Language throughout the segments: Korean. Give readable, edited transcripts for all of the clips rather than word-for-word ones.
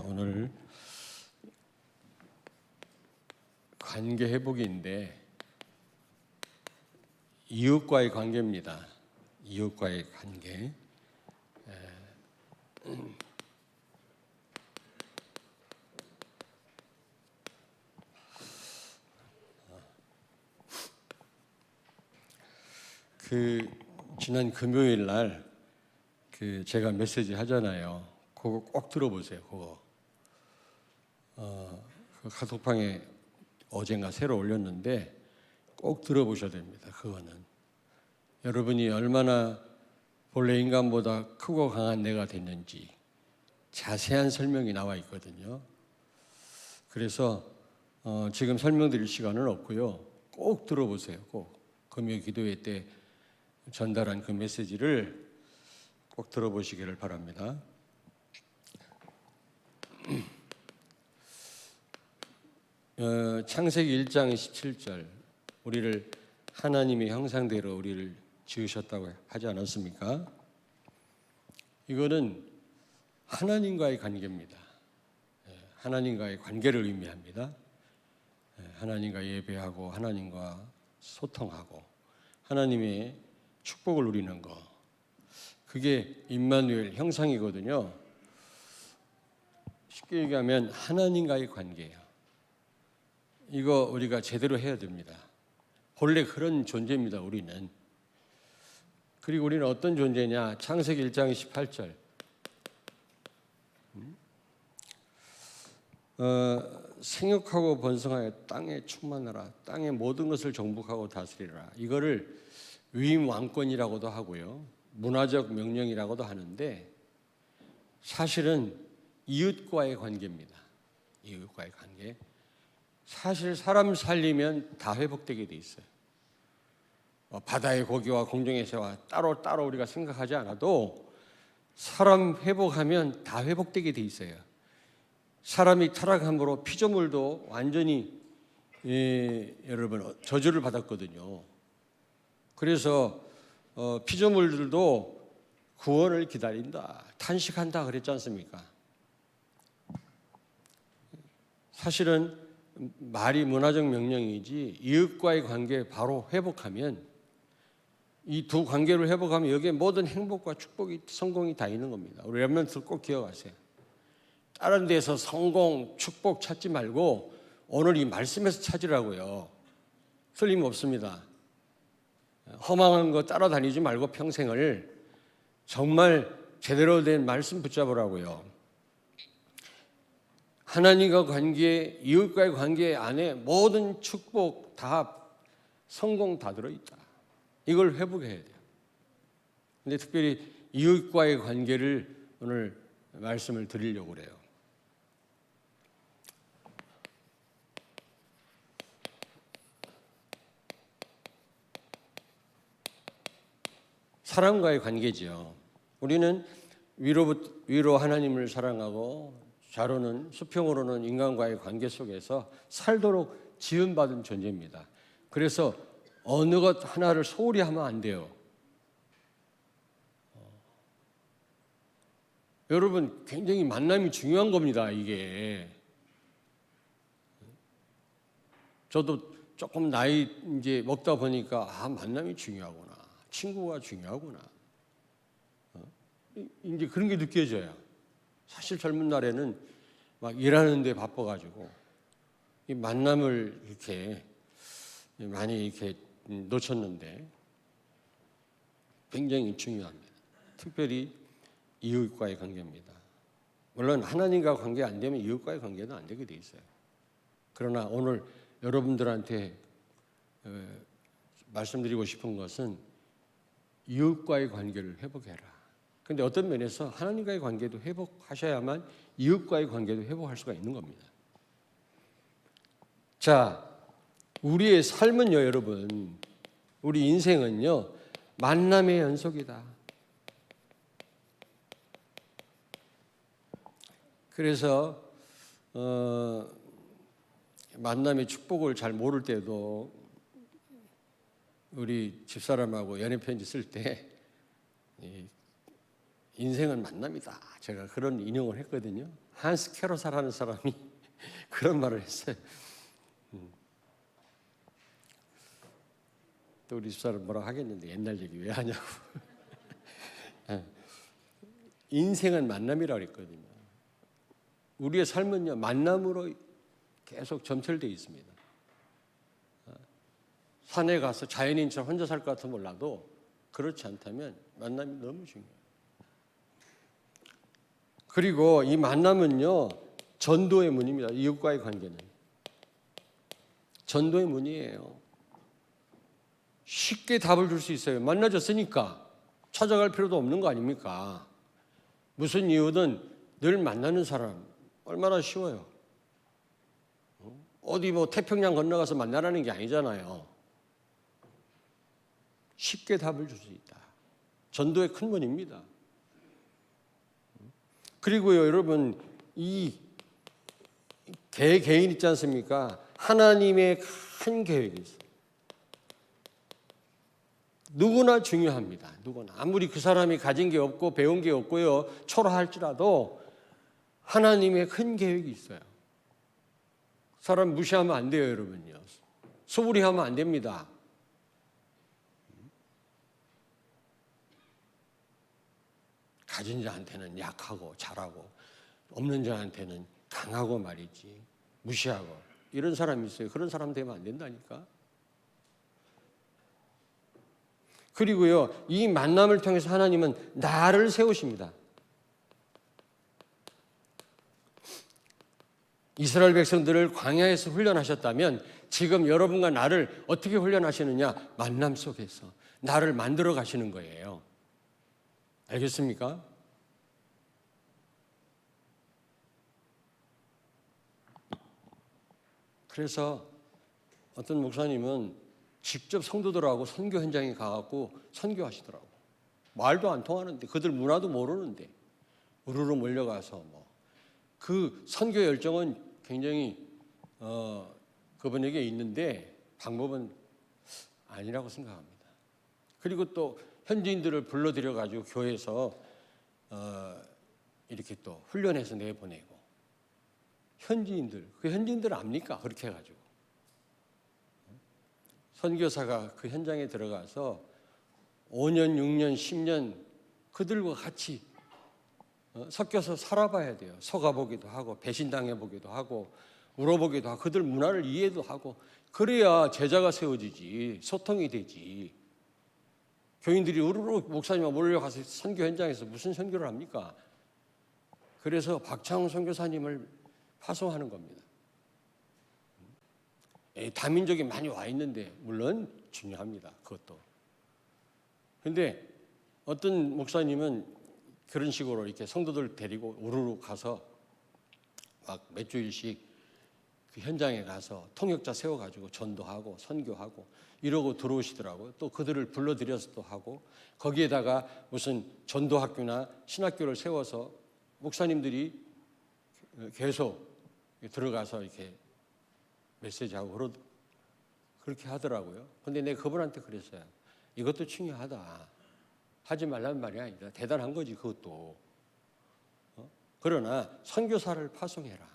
오늘 관계 회복인데 이웃과의 관계입니다. 이웃과의 관계. 지난 금요일 날 제가 메시지 하잖아요. 그거 꼭 들어보세요. 그거 그 카톡방에 어젠가 새로 올렸는데 꼭 들어보셔야 됩니다. 그거는 여러분이 얼마나 본래 인간보다 크고 강한 내가 됐는지 자세한 설명이 나와 있거든요. 그래서 지금 설명드릴 시간은 없고요. 꼭 들어보세요. 꼭 금요 기도회 때 전달한 그 메시지를 꼭 들어보시기를 바랍니다. 창세기 1장 17절 우리를 하나님의 형상대로 우리를 지으셨다고 하지 않았습니까? 이거는 하나님과의 관계입니다. 하나님과의 관계를 의미합니다. 하나님과 예배하고 하나님과 소통하고 하나님의 축복을 누리는 거, 그게 임마누엘 형상이거든요. 쉽게 얘기하면 하나님과의 관계예요. 이거 우리가 제대로 해야 됩니다. 본래 그런 존재입니다. 우리는. 그리고 우리는 어떤 존재냐? 창세기 1장 18절 생육하고 번성하여 땅에 충만하라. 땅의 모든 것을 정복하고 다스리라. 이거를 위임 왕권이라고도 하고요, 문화적 명령이라고도 하는데 사실은 이웃과의 관계입니다. 이웃과의 관계. 사실 사람 살리면 다 회복되게 돼 있어요. 바다의 고기와 공중의 새와 따로 우리가 생각하지 않아도 사람 회복하면 다 회복되게 돼 있어요. 사람이 타락함으로 피조물도 완전히 여러분 저주를 받았거든요. 그래서 피조물들도 구원을 기다린다, 탄식한다 그랬지 않습니까? 사실은 말이 문화적 명령이지 이웃과의 관계 바로 회복하면, 이 두 관계를 회복하면 여기에 모든 행복과 축복이, 성공이 다 있는 겁니다. 우리 렘넌트 꼭 기억하세요. 다른 데서 성공, 축복 찾지 말고 오늘 이 말씀에서 찾으라고요. 틀림없습니다. 허망한 거 따라다니지 말고 평생을 정말 제대로 된 말씀 붙잡으라고요. 하나님과 관계, 이웃과의 관계 안에 모든 축복 다, 성공 다 들어있다. 이걸 회복해야 돼요. 근데 특별히 이웃과의 관계를 오늘 말씀을 드리려고 그래요. 사람과의 관계지요. 우리는 위로 하나님을 사랑하고 좌로는, 수평으로는 인간과의 관계 속에서 살도록 지음받은 존재입니다. 그래서 어느 것 하나를 소홀히 하면 안 돼요. 여러분, 굉장히 만남이 중요한 겁니다. 이게 저도 조금 나이 이제 먹다 보니까 만남이 중요하구나, 친구가 중요하구나, 이제 그런 게 느껴져요. 사실 젊은 날에는 막 일하는 데 바빠가지고 이 만남을 이렇게 많이 이렇게 놓쳤는데 굉장히 중요합니다. 특별히 이웃과의 관계입니다. 물론 하나님과 관계 안 되면 이웃과의 관계도 안 되게 돼 있어요. 그러나 오늘 여러분들한테 말씀드리고 싶은 것은 이웃과의 관계를 회복해라. 그런데 어떤 면에서 하나님과의 관계도 회복하셔야만 이웃과의 관계도 회복할 수가 있는 겁니다. 자, 우리의 삶은요, 여러분, 우리 인생은요, 만남의 연속이다. 그래서 만남의 축복을 잘 모를 때도 우리 집사람하고 연애 편지 쓸 때 인생은 만남이다. 제가 그런 인용을 했거든요. 한스 캐로사라는 사람이 그런 말을 했어요. 또 우리 집사람 뭐라고 하겠는데 옛날 얘기 왜 하냐고. 인생은 만남이라고 했거든요. 우리의 삶은요 만남으로 계속 점철되어 있습니다. 산에 가서 자연인처럼 혼자 살 것 같으면 몰라도 그렇지 않다면 만남이 너무 중요해요. 그리고 이 만남은요 전도의 문입니다. 이웃과의 관계는 전도의 문이에요. 쉽게 답을 줄 수 있어요. 만나졌으니까 찾아갈 필요도 없는 거 아닙니까? 무슨 이유든 늘 만나는 사람 얼마나 쉬워요. 어디 뭐 태평양 건너가서 만나라는 게 아니잖아요. 쉽게 답을 줄 수 있다. 전도의 큰 문입니다. 그리고요, 여러분, 이 개인 있지 않습니까? 하나님의 큰 계획이 있어요. 누구나 중요합니다. 누구나. 아무리 그 사람이 가진 게 없고 배운 게 없고요, 초라할지라도 하나님의 큰 계획이 있어요. 사람 무시하면 안 돼요, 여러분요. 소홀히 하면 안 됩니다. 가진 자한테는 약하고 잘하고 없는 자한테는 강하고 말이지 무시하고 이런 사람이 있어요. 그런 사람 되면 안 된다니까. 그리고요 이 만남을 통해서 하나님은 나를 세우십니다. 이스라엘 백성들을 광야에서 훈련하셨다면 지금 여러분과 나를 어떻게 훈련하시느냐? 만남 속에서 나를 만들어 가시는 거예요. 알겠습니까? 그래서 어떤 목사님은 직접 성도들하고 선교 현장에 가갖고 선교하시더라고. 말도 안 통하는데 그들 문화도 모르는데 우르르 몰려가서 뭐 그 선교 열정은 굉장히 그분에게 있는데 방법은 아니라고 생각합니다. 그리고 또 현지인들을 불러들여 가지고 교회에서 이렇게 또 훈련해서 내보내고 현지인들 그 현지인들 압니까? 그렇게 해가지고 선교사가 그 현장에 들어가서 5년, 6년, 10년 그들과 같이 섞여서 살아봐야 돼요. 속아보기도 하고 배신당해보기도 하고 울어보기도 하고 그들 문화를 이해도 하고 그래야 제자가 세워지지 소통이 되지. 교인들이 우르르 목사님과 몰려가서 선교 현장에서 무슨 선교를 합니까? 그래서 박창훈 선교사님을 파송하는 겁니다. 다민족이 많이 와 있는데 물론 중요합니다. 그것도. 그런데 어떤 목사님은 그런 식으로 이렇게 성도들 데리고 우르르 가서 막 몇 주일씩 그 현장에 가서 통역자 세워가지고 전도하고 선교하고 이러고 들어오시더라고요. 또 그들을 불러들여서 또 하고 거기에다가 무슨 전도학교나 신학교를 세워서 목사님들이 계속 들어가서 이렇게 메시지하고 그렇게 하더라고요. 근데 내가 그분한테 그랬어요. 이것도 중요하다. 하지 말라는 말이 아니다. 대단한 거지 그것도. 그러나 선교사를 파송해라.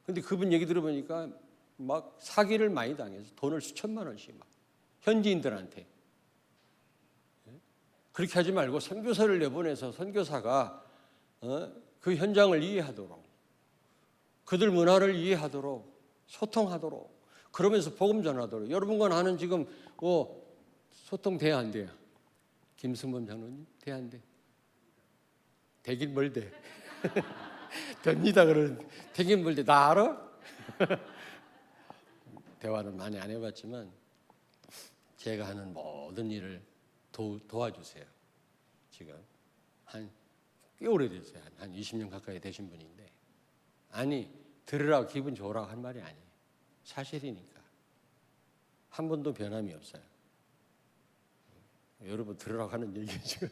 근데 그분 얘기 들어보니까 막 사기를 많이 당해서 돈을 수천만 원씩 막 현지인들한테. 그렇게 하지 말고 선교사를 내보내서 선교사가 그 현장을 이해하도록 그들 문화를 이해하도록 소통하도록 그러면서 복음 전하도록. 여러분과 나는 지금 소통돼야 안 돼요? 김승범 장로님 돼 안 돼? 되긴 뭘 돼? 됩니다. 그런 되긴 뭘 돼? 나 알아? 대화는 많이 안 해봤지만 제가 하는 모든 일을 도와주세요. 지금 꽤 오래됐어요. 한 20년 가까이 되신 분인데 아니 들으라고 기분 좋으라고 한 말이 아니에요. 사실이니까 한 번도 변함이 없어요. 여러분 들으라고 하는 얘기죠.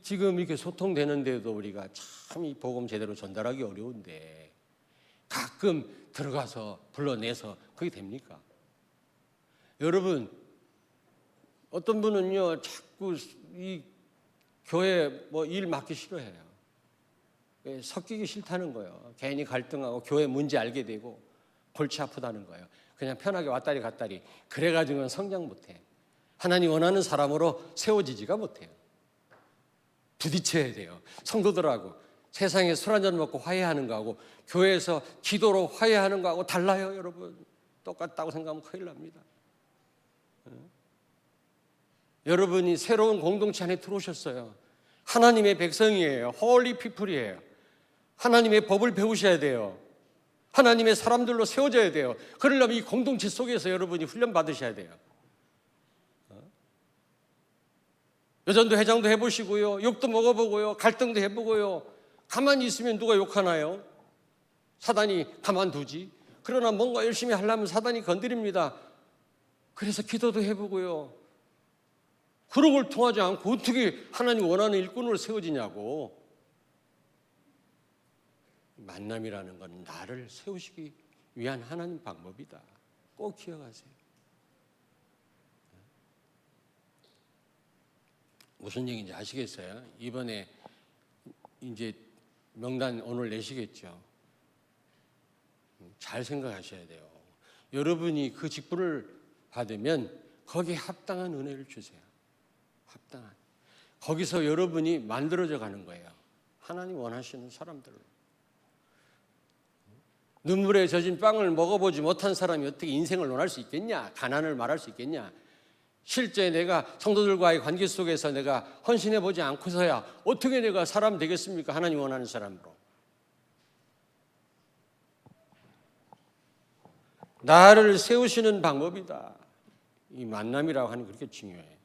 지금 이렇게 소통되는데도 우리가 참 이 복음 제대로 전달하기 어려운데 가끔 들어가서 불러내서 그게 됩니까? 여러분 어떤 분은요 자꾸 이 교회 뭐 일 맡기 싫어해요. 섞이기 싫다는 거예요. 괜히 갈등하고 교회 문제 알게 되고 골치 아프다는 거예요. 그냥 편하게 왔다리 갔다리. 그래가지고는 성장 못해. 하나님 원하는 사람으로 세워지지가 못해요. 부딪혀야 돼요. 성도들하고 세상에 술 한잔 먹고 화해하는 거하고 교회에서 기도로 화해하는 거하고 달라요, 여러분. 똑같다고 생각하면 큰일 납니다. 여러분이 새로운 공동체 안에 들어오셨어요. 하나님의 백성이에요. 홀리 피플이에요. 하나님의 법을 배우셔야 돼요. 하나님의 사람들로 세워져야 돼요. 그러려면 이 공동체 속에서 여러분이 훈련 받으셔야 돼요. 여전도 회장도 해보시고요. 욕도 먹어보고요. 갈등도 해보고요. 가만히 있으면 누가 욕하나요? 사단이 가만두지. 그러나 뭔가 열심히 하려면 사단이 건드립니다. 그래서 기도도 해보고요. 그런 걸 통하지 않고 어떻게 하나님 원하는 일꾼으로 세워지냐고. 만남이라는 건 나를 세우시기 위한 하나님 방법이다. 꼭 기억하세요. 무슨 얘기인지 아시겠어요? 이번에 이제 명단 오늘 내시겠죠. 잘 생각하셔야 돼요. 여러분이 그 직분을 받으면 거기에 합당한 은혜를 주세요. 합당한. 거기서 여러분이 만들어져 가는 거예요. 하나님 원하시는 사람들로. 눈물에 젖은 빵을 먹어보지 못한 사람이 어떻게 인생을 논할 수 있겠냐? 가난을 말할 수 있겠냐? 실제 내가 성도들과의 관계 속에서 내가 헌신해보지 않고서야 어떻게 내가 사람 되겠습니까? 하나님 원하는 사람으로. 나를 세우시는 방법이다. 이 만남이라고 하는 게 그렇게 중요해요.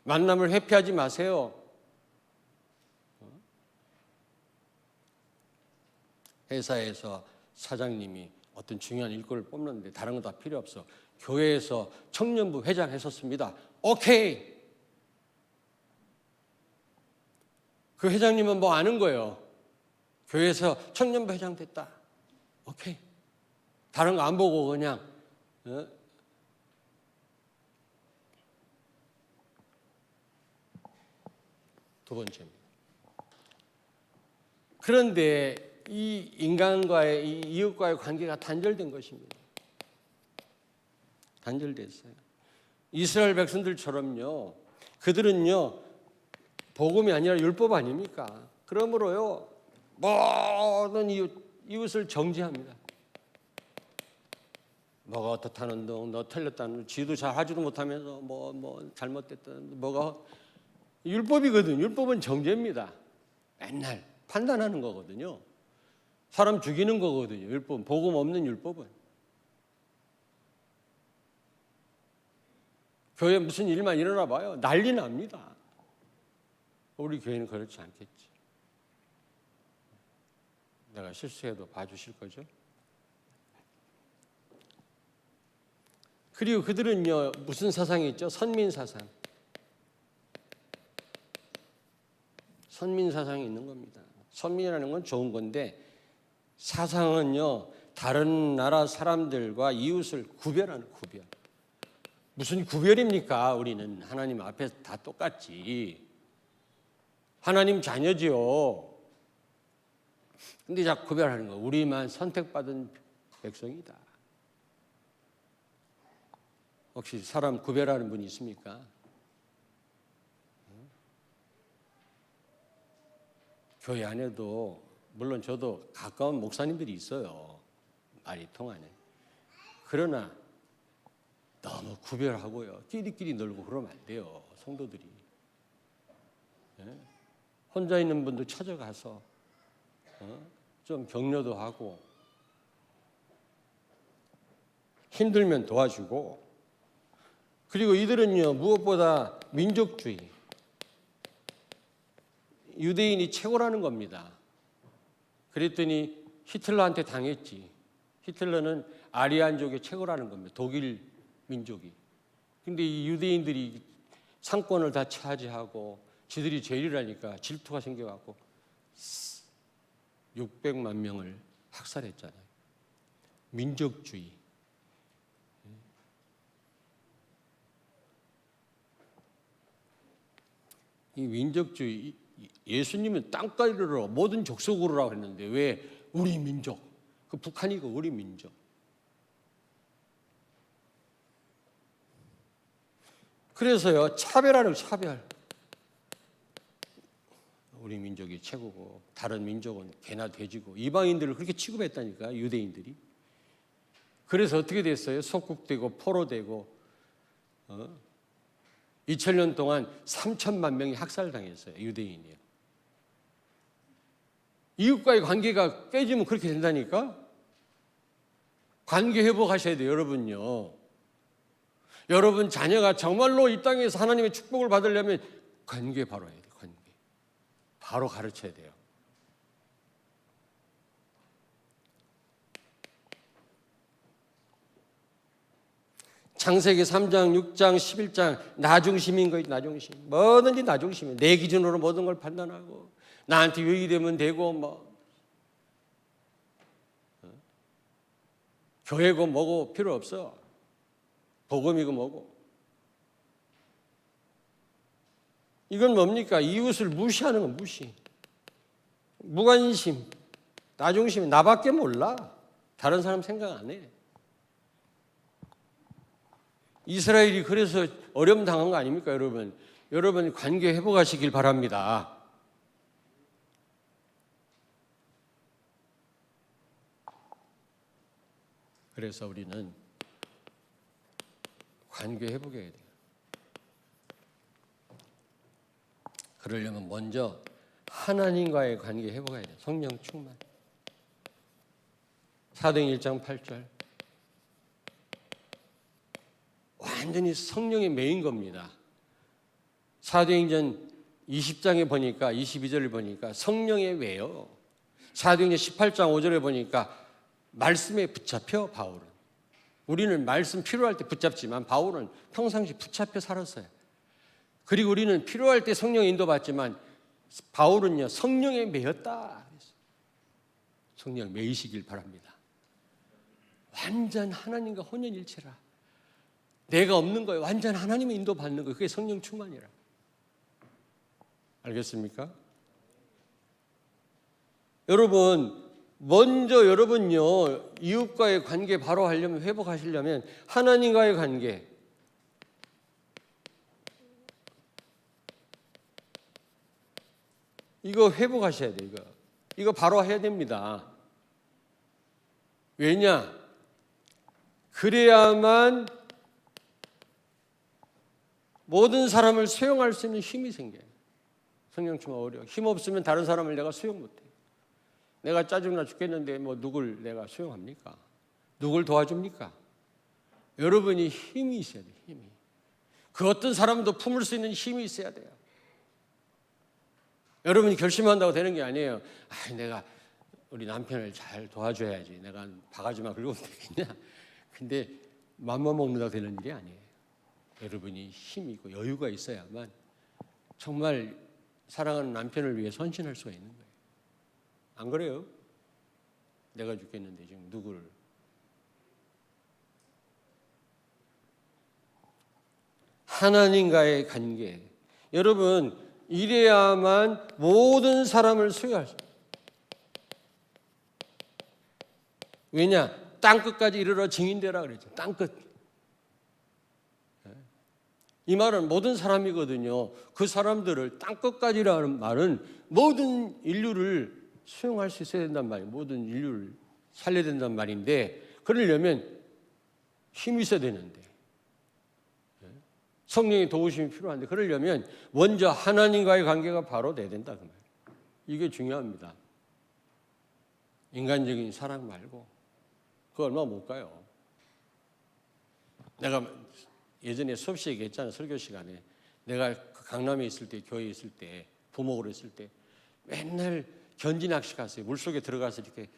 만남을 회피하지 마세요. 회사에서 사장님이 어떤 중요한 일꾼을 뽑는데 다른 거 다 필요 없어. 교회에서 청년부 회장 했었습니다. 오케이. 그 회장님은 뭐 아는 거예요. 교회에서 청년부 회장 됐다. 오케이. 다른 거 안 보고 그냥 두 번째입니다. 그런데 이 인간과의 이 이웃과의 관계가 단절된 것입니다. 단절됐어요. 이스라엘 백성들처럼요. 그들은요. 복음이 아니라 율법 아닙니까? 그러므로요. 모든 이웃을 정죄합니다. 뭐가 어떻다는 둥, 너 틀렸다는 둥, 지도 잘 하지도 못하면서 뭐 잘못됐다는 뭐가 율법이거든. 율법은 정죄입니다. 맨날 판단하는 거거든요. 사람 죽이는 거거든요. 율법, 복음 없는 율법은. 교회에 무슨 일만 일어나 봐요. 난리 납니다. 우리 교회는 그렇지 않겠지. 내가 실수해도 봐주실 거죠? 그리고 그들은요, 무슨 사상이 있죠? 선민사상. 선민사상이 있는 겁니다. 선민이라는 건 좋은 건데, 사상은요, 다른 나라 사람들과 이웃을 구별하는 구별. 무슨 구별입니까? 우리는 하나님 앞에 다 똑같지. 하나님 자녀지요. 근데 자꾸 구별하는 거. 우리만 선택받은 백성이다. 혹시 사람 구별하는 분이 있습니까? 교회 안에도 물론 저도 가까운 목사님들이 있어요. 말이 통하네. 그러나 너무 구별하고요. 끼리끼리 놀고 그러면 안 돼요. 성도들이. 혼자 있는 분도 찾아가서 좀 격려도 하고 힘들면 도와주고 그리고 이들은요. 무엇보다 민족주의. 유대인이 최고라는 겁니다. 그랬더니 히틀러한테 당했지. 히틀러는 아리안족의 최고라는 겁니다. 독일 민족이. 근데 이 유대인들이 상권을 다 차지하고 지들이 제일이라니까 질투가 생겨갖고 600만 명을 학살했잖아요. 민족주의. 이 민족주의, 예수님은 땅까지 이르러 모든 족속으로라고 했는데 왜 우리 민족, 그 북한이고 우리 민족. 그래서요, 차별하는 차별. 우리 민족이 최고고 다른 민족은 개나 돼지고 이방인들을 그렇게 취급했다니까, 유대인들이. 그래서 어떻게 됐어요? 속국되고 포로되고 2000년 동안 3천만 명이 학살당했어요, 유대인이요. 이웃과의 관계가 깨지면 그렇게 된다니까. 관계 회복하셔야 돼요, 여러분요. 여러분 자녀가 정말로 이 땅에서 하나님의 축복을 받으려면 관계 바로 해야 돼요. 관계 바로 가르쳐야 돼요. 창세기 3장, 6장, 11장 나중심인 거예요. 나중심. 뭐든지 나중심이에요. 내 기준으로 모든 걸 판단하고 나한테 유익이 되면 되고 뭐 교회고 뭐고 필요 없어. 복음이고 뭐고. 이건 뭡니까? 이웃을 무시하는 건 무시. 무관심, 나중심, 나밖에 몰라. 다른 사람 생각 안 해. 이스라엘이 그래서 어려움 당한 거 아닙니까, 여러분? 여러분 관계 회복하시길 바랍니다. 그래서 우리는 관계 회복해야 돼요. 그러려면 먼저 하나님과의 관계 회복해야 돼요. 성령 충만. 사도행 1장 8절. 완전히 성령에 매인 겁니다. 사도행전 20장에 보니까 22절을 보니까 성령에 매여. 사도행전 18장 5절에 보니까 말씀에 붙잡혀. 바울은 우리는 말씀 필요할 때 붙잡지만 바울은 평상시 붙잡혀 살았어요. 그리고 우리는 필요할 때 성령 인도받지만 바울은요 성령에 매였다. 성령 매이시길 바랍니다. 완전 하나님과 혼연일체라. 내가 없는 거예요. 완전 하나님의 인도받는 거예요. 그게 성령 충만이라. 알겠습니까? 여러분 먼저 여러분요 이웃과의 관계 바로 하려면 회복하시려면 하나님과의 관계 이거 회복하셔야 돼요. 이거 바로 해야 됩니다. 왜냐? 그래야만 모든 사람을 수용할 수 있는 힘이 생겨요. 성령 충만 어려워. 힘 없으면 다른 사람을 내가 수용 못해요. 내가 짜증나 죽겠는데 뭐 누굴 내가 수용합니까? 누굴 도와줍니까? 여러분이 힘이 있어야 돼요. 힘이. 그 어떤 사람도 품을 수 있는 힘이 있어야 돼요. 여러분이 결심한다고 되는 게 아니에요. 내가 우리 남편을 잘 도와줘야지. 내가 바가지만 긁으면 되겠냐? 근데 맘만 먹는다고 되는 일이 아니에요. 여러분이 힘이 있고 여유가 있어야만 정말 사랑하는 남편을 위해 헌신할 수가 있는 거예요. 안 그래요? 내가 죽겠는데 지금 누구를. 하나님과의 관계. 여러분 이래야만 모든 사람을 수용할 수 있어요. 왜냐? 땅끝까지 이르러 증인되라 그랬죠. 땅끝. 이 말은 모든 사람이거든요. 그 사람들을 땅끝까지라는 말은 모든 인류를 수용할 수 있어야 된단 말이에요. 모든 인류를 살려야 된단 말인데 그러려면 힘이 있어야 되는데 성령의 도우심이 필요한데 그러려면 먼저 하나님과의 관계가 바로 돼야 된다 그 말이에요. 이게 중요합니다. 인간적인 사랑 말고 그거 얼마 못 가요. 내가 예전에 수업 시에 얘기했잖아요. 설교 시간에 내가 강남에 있을 때 교회에 있을 때 부목으로 있을 때 맨날 견지 낚시 갔어요. 물속에 들어가서 이렇게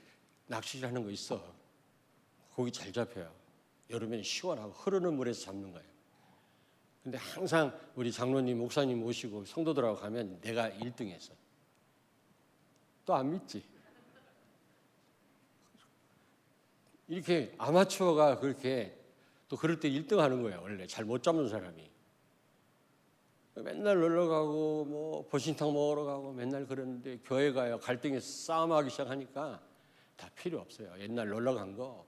낚시를 하는 거 있어. 고기 잘 잡혀요. 여름에는 시원하고 흐르는 물에서 잡는 거예요. 근데 항상 우리 장로님, 목사님 모시고 성도들하고 가면 내가 1등 했어. 또 안 믿지? 이렇게 아마추어가 그렇게 또 그럴 때 1등 하는 거예요. 원래 잘 못 잡는 사람이. 맨날 놀러 가고 뭐 보신탕 먹으러 가고 맨날 그러는데 교회 가요. 갈등이 싸움하기 시작하니까 다 필요 없어요. 옛날 놀러 간 거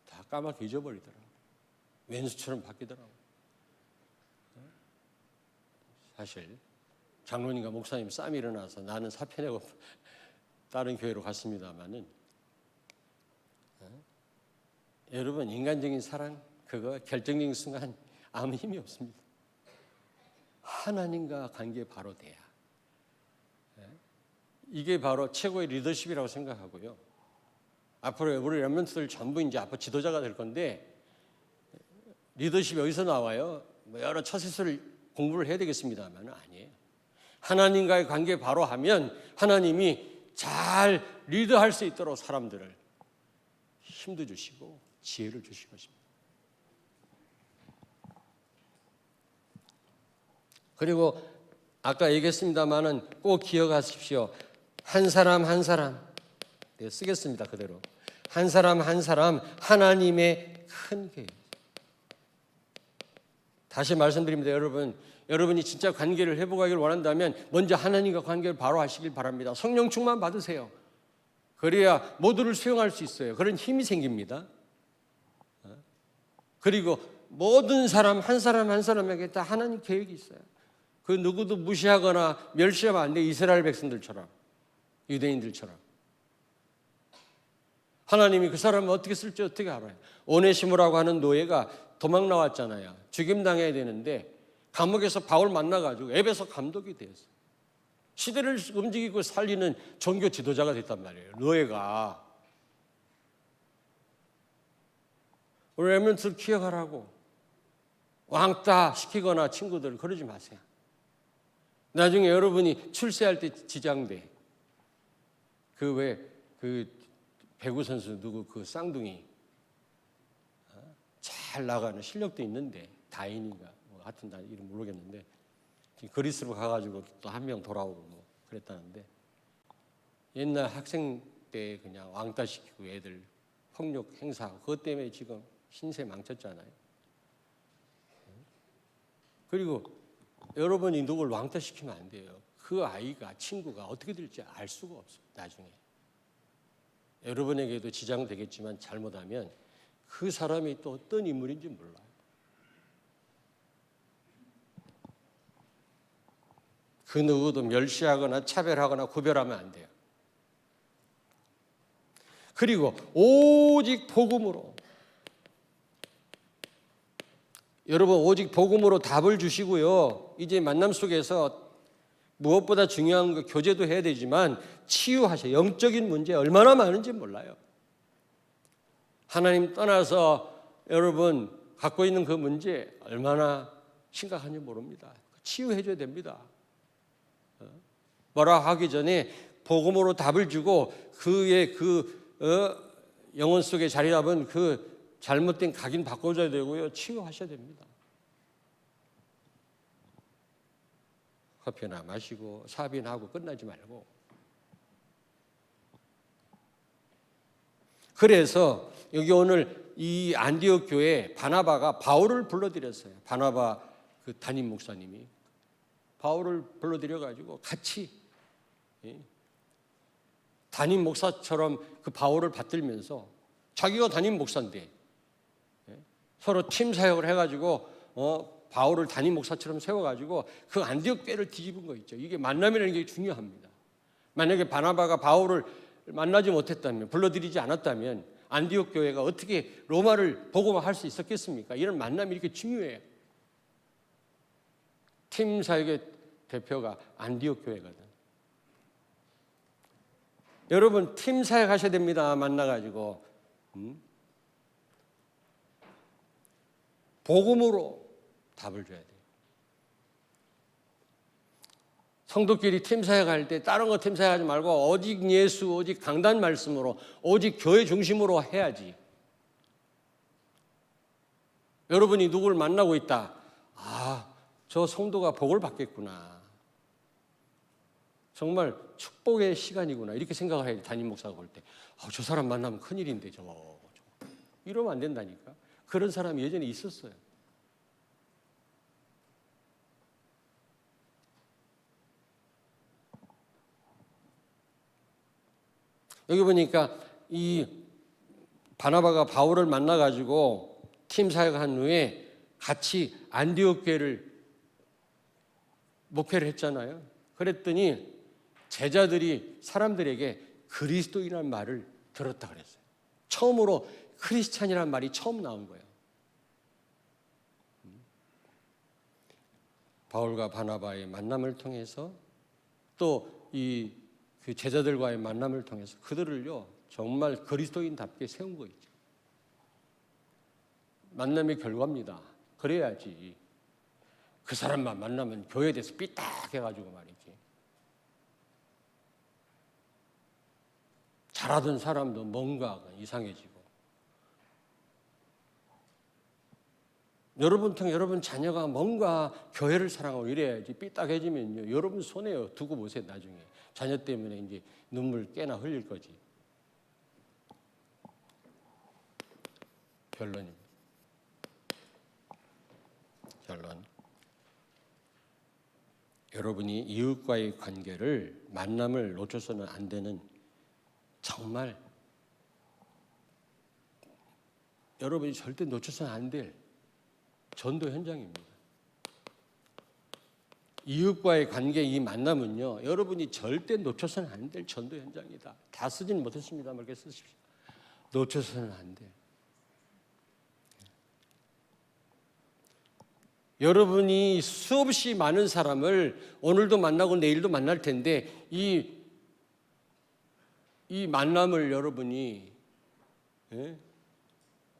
다 까맣게 잊어버리더라고요. 왼수처럼 바뀌더라고요. 사실 장로님과 목사님 싸움이 일어나서 나는 사표내고 다른 교회로 갔습니다마는 여러분 인간적인 사랑 그거 결정적인 순간 아무 힘이 없습니다. 하나님과 관계 바로 돼야 이게 바로 최고의 리더십이라고 생각하고요. 앞으로 우리 렘넌트들 전부 이제 앞으로 지도자가 될 건데 리더십이 어디서 나와요? 뭐 여러 처세술을 공부를 해야 되겠습니다만 아니에요. 하나님과의 관계 바로 하면 하나님이 잘 리드할 수 있도록 사람들을 힘도 주시고 지혜를 주실 것입니다. 그리고 아까 얘기했습니다마는 꼭 기억하십시오. 한 사람 한 사람 네, 쓰겠습니다. 그대로 한 사람 한 사람 하나님의 큰 계획. 다시 말씀드립니다. 여러분이 진짜 관계를 회복하기를 원한다면 먼저 하나님과 관계를 바로 하시길 바랍니다. 성령 충만 받으세요. 그래야 모두를 수용할 수 있어요. 그런 힘이 생깁니다. 그리고 모든 사람 한 사람 한 사람에게 다 하나님 계획이 있어요. 그 누구도 무시하거나 멸시하면 안 돼. 이스라엘 백성들처럼 유대인들처럼. 하나님이 그 사람을 어떻게 쓸지 어떻게 알아요. 오네시모라고 하는 노예가 도망 나왔잖아요. 죽임당해야 되는데 감옥에서 바울 만나가지고 에베소 감독이 되었어요. 시대를 움직이고 살리는 종교 지도자가 됐단 말이에요. 노예가. 우리 렘넌트를 기억하라고 왕따 시키거나 친구들 그러지 마세요. 나중에 여러분이 출세할 때 지장돼. 그 배구 선수 누구 그 쌍둥이 잘 나가는 실력도 있는데 다인인가 뭐 하여튼 나 이름 모르겠는데 그리스로 가가지고 또 한 명 돌아오고 뭐 그랬다는데 옛날 학생 때 그냥 왕따 시키고 애들 폭력 행사하고 그것 때문에 지금 신세 망쳤잖아요. 그리고 여러분이 누굴 왕따 시키면 안 돼요. 그 아이가 친구가 어떻게 될지 알 수가 없어요. 나중에 여러분에게도 지장되겠지만 잘못하면 그 사람이 또 어떤 인물인지 몰라요. 그 누구도 멸시하거나 차별하거나 구별하면 안 돼요. 그리고 오직 복음으로 여러분 오직 복음으로 답을 주시고요. 이제 만남 속에서 무엇보다 중요한 거 교제도 해야 되지만 치유하셔. 영적인 문제 얼마나 많은지 몰라요. 하나님 떠나서 여러분 갖고 있는 그 문제 얼마나 심각한지 모릅니다. 치유해줘야 됩니다. 뭐라 하기 전에 복음으로 답을 주고 그의 영혼 속에 자리 잡은 그 잘못된 각인 바꿔줘야 되고요. 치유하셔야 됩니다. 커피나 마시고 사빈하고 끝나지 말고. 그래서 여기 오늘 이 안디옥 교회에 바나바가 바울을 불러들였어요. 바나바 그 담임 목사님이 바울을 불러들여가지고 같이 담임 목사처럼 그 바울을 받들면서 자기가 담임 목사인데 서로 팀 사역을 해가지고 바울을 담임 목사처럼 세워가지고 그 안디옥 교회를 뒤집은 거 있죠. 이게 만남이라는 게 중요합니다. 만약에 바나바가 바울을 만나지 못했다면 불러들이지 않았다면 안디옥 교회가 어떻게 로마를 복음화할 수 있었겠습니까? 이런 만남이 이렇게 중요해요. 팀 사역의 대표가 안디옥 교회거든. 여러분 팀 사역 하셔야 됩니다. 만나가지고 복음으로 답을 줘야 돼요. 성도끼리 팀 사역할 때 다른 거 팀 사역하지 말고 오직 예수, 오직 강단 말씀으로, 오직 교회 중심으로 해야지. 여러분이 누구를 만나고 있다. 아, 저 성도가 복을 받겠구나. 정말 축복의 시간이구나. 이렇게 생각을 해야 돼. 담임 목사가 볼 때. 저 사람 만나면 큰일인데 저거. 이러면 안 된다니까. 그런 사람이 예전에 있었어요. 여기 보니까 이 바나바가 바울을 만나가지고 팀 사역한 후에 같이 안디옥 교회를 목회를 했잖아요. 그랬더니 제자들이 사람들에게 그리스도인이라는 말을 들었다 그랬어요. 처음으로 크리스찬이라는 말이 처음 나온 거예요. 바울과 바나바의 만남을 통해서 또 그 제자들과의 만남을 통해서 그들을요 정말 그리스도인답게 세운 거 있죠. 만남의 결과입니다. 그래야지 그 사람만 만나면 교회에 대해서 삐딱해가지고 말이지. 잘하던 사람도 뭔가 이상해지고. 여러분 통해 여러분 자녀가 뭔가 교회를 사랑하고 이래야지 삐딱해지면요 여러분 손에 두고 보세요. 나중에 자녀 때문에 이제 눈물 꽤나 흘릴 거지. 결론. 여러분이 이웃과의 관계를 만남을 놓쳐서는 안 되는 정말 여러분이 절대 놓쳐서는 안 될 전도 현장입니다. 이웃과의 관계 이 만남은요 여러분이 절대 놓쳐서는 안 될 전도 현장이다. 다 쓰지는 못했습니다만 이렇게 쓰십시오. 놓쳐서는 안 돼. 여러분이 수없이 많은 사람을 오늘도 만나고 내일도 만날 텐데 이 만남을 여러분이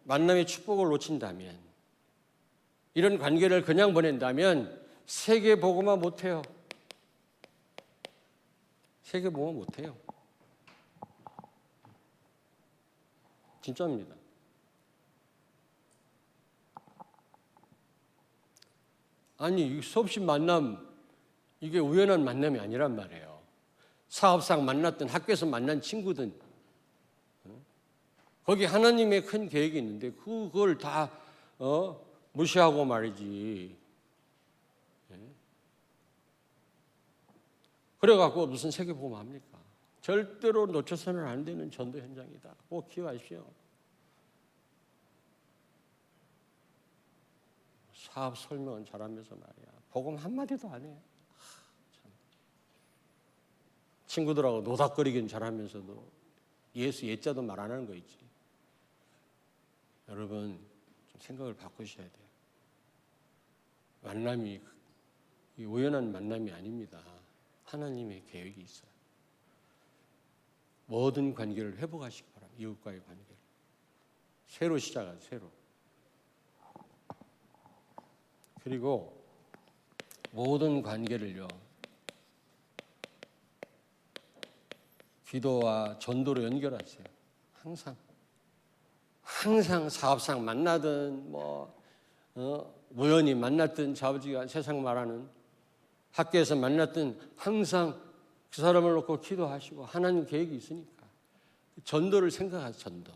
만남의 축복을 놓친다면 이런 관계를 그냥 보낸다면 세계 보고만 못해요. 세계 보고 못해요. 진짜입니다. 아니 수없이 만남 이게 우연한 만남이 아니란 말이에요. 사업상 만났던 학교에서 만난 친구든 거기 하나님의 큰 계획이 있는데 그걸 다 무시하고 말이지. 그래갖고 무슨 세계복음 합니까? 절대로 놓쳐서는 안 되는 전도 현장이다. 꼭 기억하십시오. 사업 설명은 잘하면서 말이야. 복음 한마디도 안 해. 친구들하고 노닥거리긴 잘하면서도 예수 예자도 말 안 하는 거 있지. 여러분 좀 생각을 바꾸셔야 돼요. 만남이 우연한 만남이 아닙니다. 하나님의 계획이 있어요. 모든 관계를 회복하시기 바랍니다. 이웃과의 관계를. 새로 시작하세요. 새로. 그리고 모든 관계를요. 기도와 전도로 연결하세요. 항상 사업상 만나든 우연히 만났든 아버지가 세상 말하는 학교에서 만났든 항상 그 사람을 놓고 기도하시고 하나님 계획이 있으니까 전도를 생각하세요. 전도.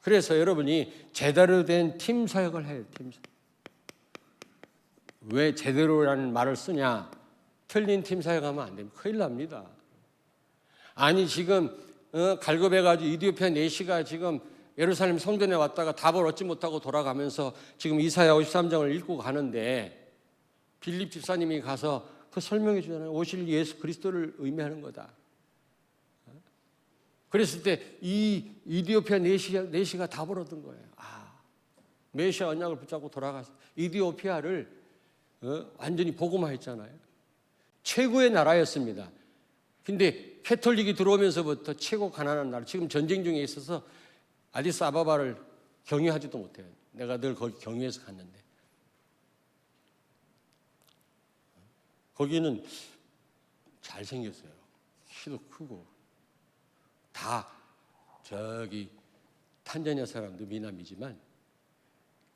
그래서 여러분이 제대로 된 팀 사역을 해요. 팀 사역. 왜 제대로라는 말을 쓰냐? 틀린 팀 사역하면 안 됩니다. 큰일 납니다. 아니 지금 갈급해가지고 이디오피아 4시가 지금 예루살렘 성전에 왔다가 답을 얻지 못하고 돌아가면서 지금 이사야 53장을 읽고 가는데 빌립 집사님이 가서 그 설명해 주잖아요. 오실 예수 그리스도를 의미하는 거다. 그랬을 때 이 이디오피아 4시가 답을 얻은 거예요. 메시아 언약을 붙잡고 돌아가서 이디오피아를 완전히 복음화했잖아요. 최고의 나라였습니다. 근데 캐톨릭이 들어오면서부터 최고 가난한 나라. 지금 전쟁 중에 있어서 아디스아바바를 경유하지도 못해요. 내가 늘 거기 경유해서 갔는데 거기는 잘생겼어요. 키도 크고 다 저기 탄자니아 사람도 미남이지만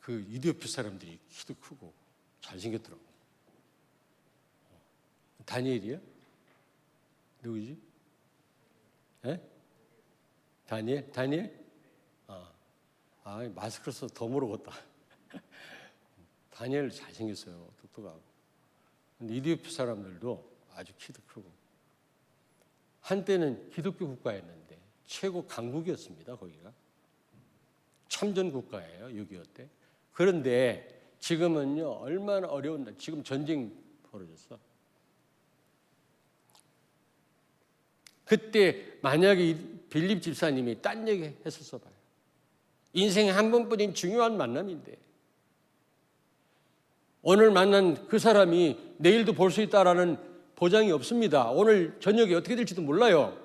그 이디오피아 사람들이 키도 크고 잘생겼더라고요. 다니엘이요? 누구지? 다니엘? 마스크를 써서 더 모르겠다. 다니엘 잘생겼어요. 똑똑하고. 근데 이디오피아 사람들도 아주 키도 크고. 한때는 기독교 국가였는데 최고 강국이었습니다. 거기가 참전 국가예요. 6.25 때. 그런데 지금은요 얼마나 어려운데 지금 전쟁 벌어졌어. 그때 만약에 이 빌립 집사님이 딴 얘기 했었어 봐요. 인생에 한 번뿐인 중요한 만남인데 오늘 만난 그 사람이 내일도 볼 수 있다라는 보장이 없습니다. 오늘 저녁에 어떻게 될지도 몰라요.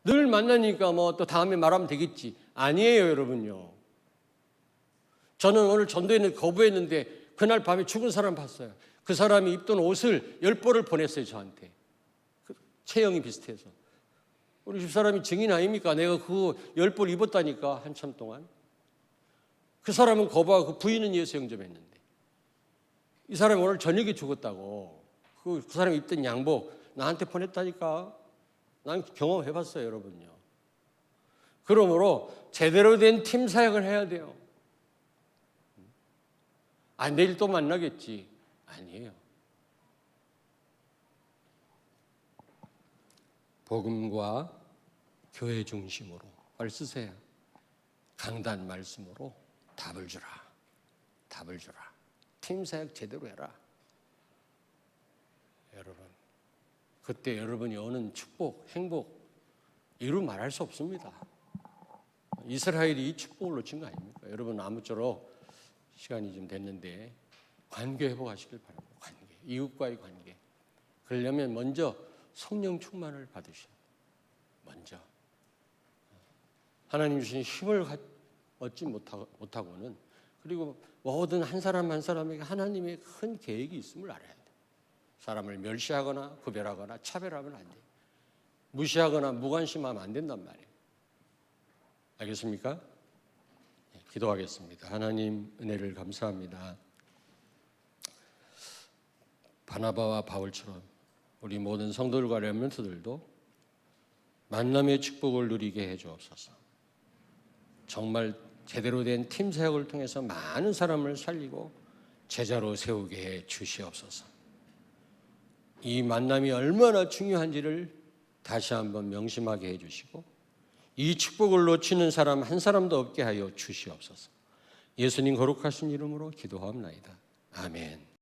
늘 만나니까 뭐 또 다음에 말하면 되겠지. 아니에요, 여러분요. 저는 오늘 전도에 거부했는데 그날 밤에 죽은 사람 봤어요. 그 사람이 입던 옷을 10벌을 보냈어요, 저한테. 체형이 비슷해서. 우리 집사람이 증인 아닙니까? 내가 그거 10벌 입었다니까, 한참 동안. 그 사람은 거부하고 그 부인은 예수 영접했는데. 이 사람이 오늘 저녁에 죽었다고. 그 사람이 입던 양복 나한테 보냈다니까. 난 경험해봤어요, 여러분요. 그러므로 제대로 된 팀 사역을 해야 돼요. 내일 또 만나겠지. 아니에요. 복음과 교회 중심으로 말 쓰세요. 강단 말씀으로 답을 주라. 답을 주라. 팀 사역 제대로 해라. 여러분, 그때 여러분이 오는 축복, 행복 이루 말할 수 없습니다. 이스라엘이 이 축복을 놓친 거 아닙니까? 여러분 아무쪼록 시간이 좀 됐는데 관계 회복하시길 바랍니다. 관계, 이웃과의 관계. 그러려면 먼저 성령 충만을 받으셔야 먼저 하나님 주신 힘을 얻지 못하고는 그리고 모든 한 사람 한 사람에게 하나님의 큰 계획이 있음을 알아야 돼요. 사람을 멸시하거나 구별하거나 차별하면 안 돼요. 무시하거나 무관심하면 안 된단 말이에요. 알겠습니까? 네, 기도하겠습니다. 하나님 은혜를 감사합니다. 바나바와 바울처럼 우리 모든 성도들과 렘넌트들도 만남의 축복을 누리게 해주옵소서. 정말 제대로 된 팀 사역을 통해서 많은 사람을 살리고 제자로 세우게 해 주시옵소서. 이 만남이 얼마나 중요한지를 다시 한번 명심하게 해주시고 이 축복을 놓치는 사람 한 사람도 없게 하여 주시옵소서. 예수님 거룩하신 이름으로 기도하옵나이다. 아멘.